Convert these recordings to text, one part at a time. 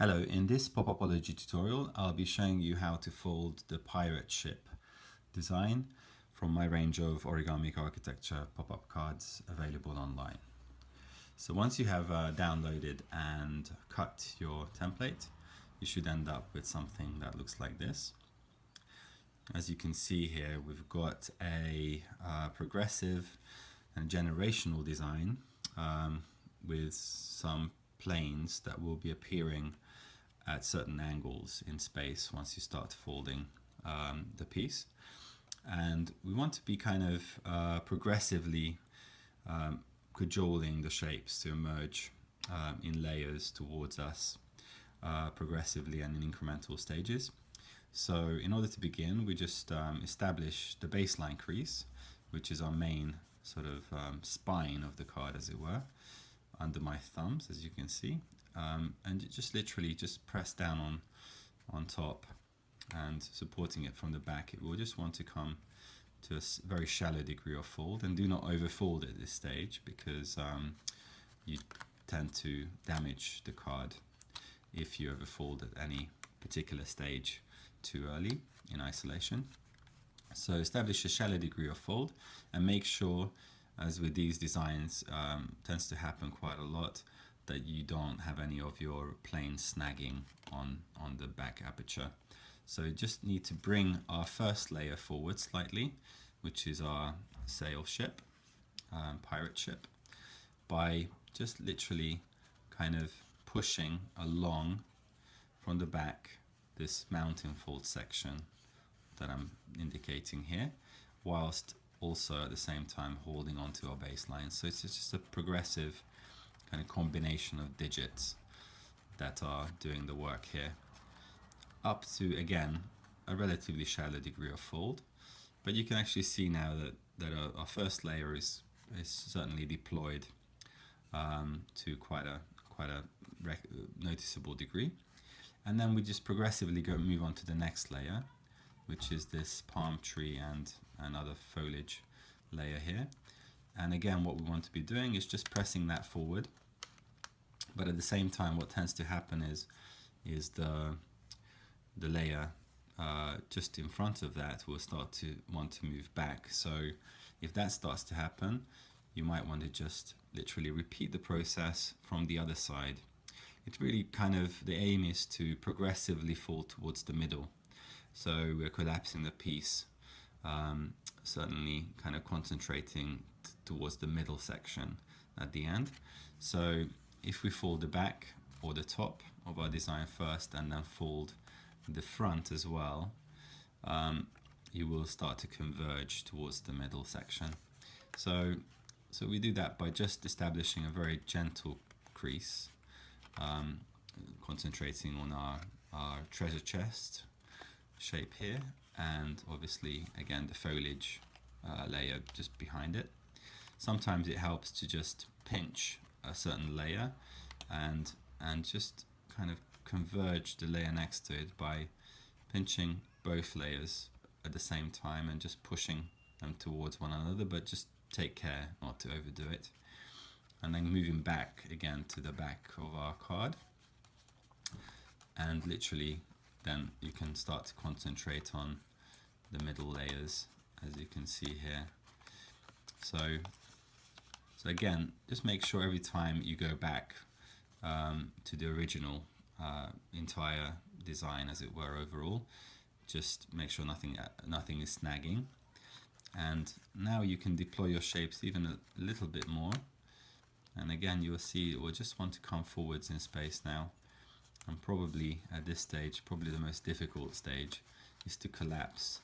Hello, in this pop-upology tutorial I'll be showing you how to fold the pirate ship design from my range of Origamic architecture pop-up cards available online. So once you have downloaded and cut your template, you should end up with something that looks like this. As you can see here, we've got a progressive and generational design with some planes that will be appearing at certain angles in space once you start folding the piece. And we want to be kind of progressively cajoling the shapes to emerge in layers towards us progressively and in incremental stages. So in order to begin, we just establish the baseline crease, which is our main sort of spine of the card, as it were, under my thumbs, as you can see. And you just literally just press down on top and supporting it from the back. It will just want to come to a very shallow degree of fold, and do not overfold at this stage, because you tend to damage the card if you overfold at any particular stage too early in isolation. So establish a shallow degree of fold, and make sure, as with these designs tends to happen quite a lot, that you don't have any of your planes snagging on the back aperture. So you just need to bring our first layer forward slightly, which is our sail ship, pirate ship, by just literally kind of pushing along from the back this mountain fold section that I'm indicating here, whilst also at the same time holding onto our baseline. So it's just a progressive kind of combination of digits that are doing the work here, up to, again, a relatively shallow degree of fold. But you can actually see now that our first layer is certainly deployed to quite a noticeable degree. And then we just progressively move on to the next layer, which is this palm tree and other foliage layer here. And again, what we want to be doing is just pressing that forward. But at the same time, what tends to happen is the layer just in front of that will start to want to move back. So if that starts to happen, you might want to just literally repeat the process from the other side. It's really kind of, the aim is to progressively fall towards the middle. So we're collapsing the piece, certainly kind of concentrating towards the middle section at the end. So if we fold the back or the top of our design first and then fold the front as well, you will start to converge towards the middle section. So we do that by just establishing a very gentle crease, concentrating on our treasure chest shape here, and obviously again the foliage layer just behind it. Sometimes it helps to just pinch a certain layer and just kind of converge the layer next to it by pinching both layers at the same time and just pushing them towards one another, but just take care not to overdo it. And then moving back again to the back of our card, and literally then you can start to concentrate on the middle layers, as you can see here. So again, just make sure every time you go back to the original entire design, as it were, overall, just make sure nothing is snagging. And now you can deploy your shapes even a little bit more. And again, you'll see it will just want to come forwards in space now. And probably at this stage, probably the most difficult stage, is to collapse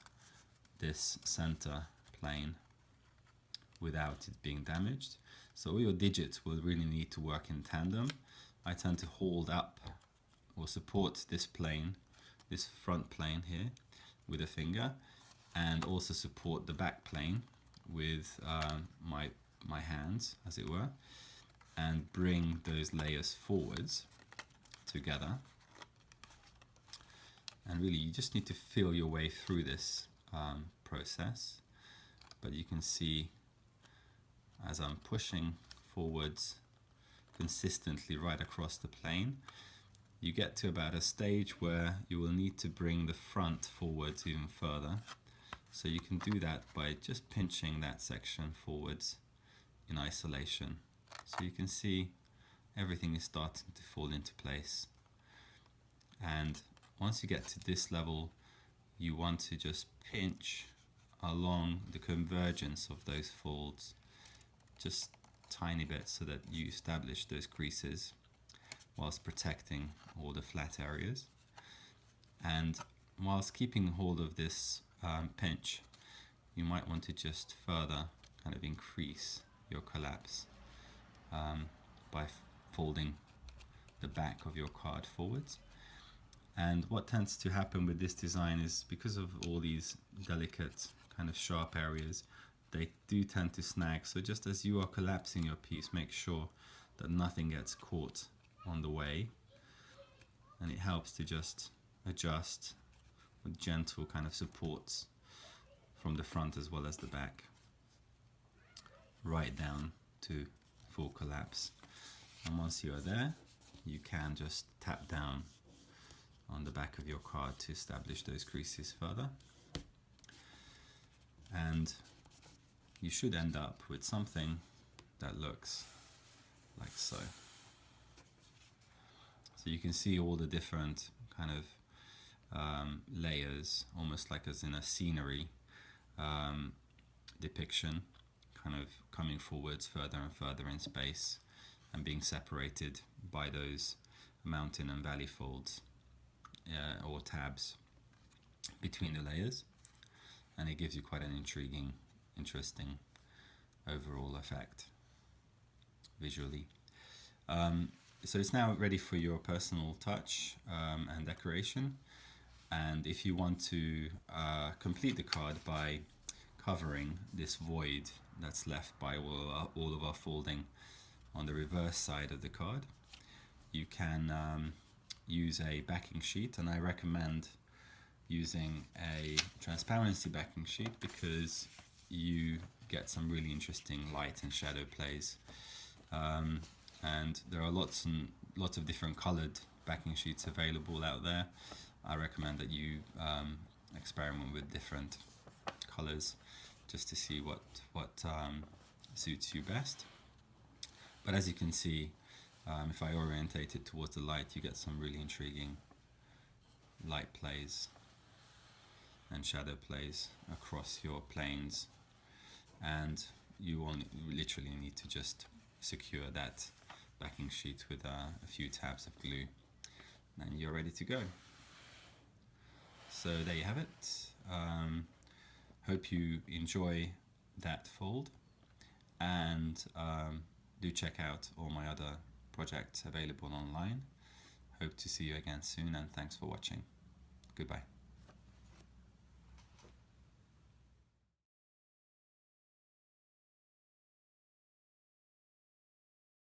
this center plane without it being damaged. So all your digits will really need to work in tandem. I tend to hold up or support this plane, this front plane here, with a finger, and also support the back plane with my hands, as it were, and bring those layers forwards together. And really you just need to feel your way through this process, but you can see as I'm pushing forwards consistently right across the plane, you get to about a stage where you will need to bring the front forwards even further. So you can do that by just pinching that section forwards in isolation. So you can see everything is starting to fall into place. And once you get to this level, you want to just pinch along the convergence of those folds, just tiny bit, so that you establish those creases whilst protecting all the flat areas. And whilst keeping hold of this pinch, you might want to just further kind of increase your collapse by folding the back of your card forwards. And what tends to happen with this design is, because of all these delicate kind of sharp areas, they do tend to snag. So just as you are collapsing your piece, make sure that nothing gets caught on the way, and it helps to just adjust with gentle kind of supports from the front as well as the back, right down to full collapse. And once you are there, you can just tap down on the back of your card to establish those creases further, and you should end up with something that looks like so. So you can see all the different kind of layers, almost like as in a scenery depiction, kind of coming forwards further and further in space and being separated by those mountain and valley folds or tabs between the layers, and it gives you quite an intriguing, interesting overall effect visually. So it's now ready for your personal touch and decoration. And if you want to complete the card by covering this void that's left by all of our folding on the reverse side of the card, you can use a backing sheet, and I recommend using a transparency backing sheet because you get some really interesting light and shadow plays. And there are lots of different colored backing sheets available out there. I recommend that you experiment with different colors just to see what suits you best. But as you can see, if I orientate it towards the light, you get some really intriguing light plays and shadow plays across your planes, and you literally need to just secure that backing sheet with a few tabs of glue, and you're ready to go. So there you have it. Hope you enjoy that fold, and do check out all my other projects available online. Hope to see you again soon, and thanks for watching. Goodbye.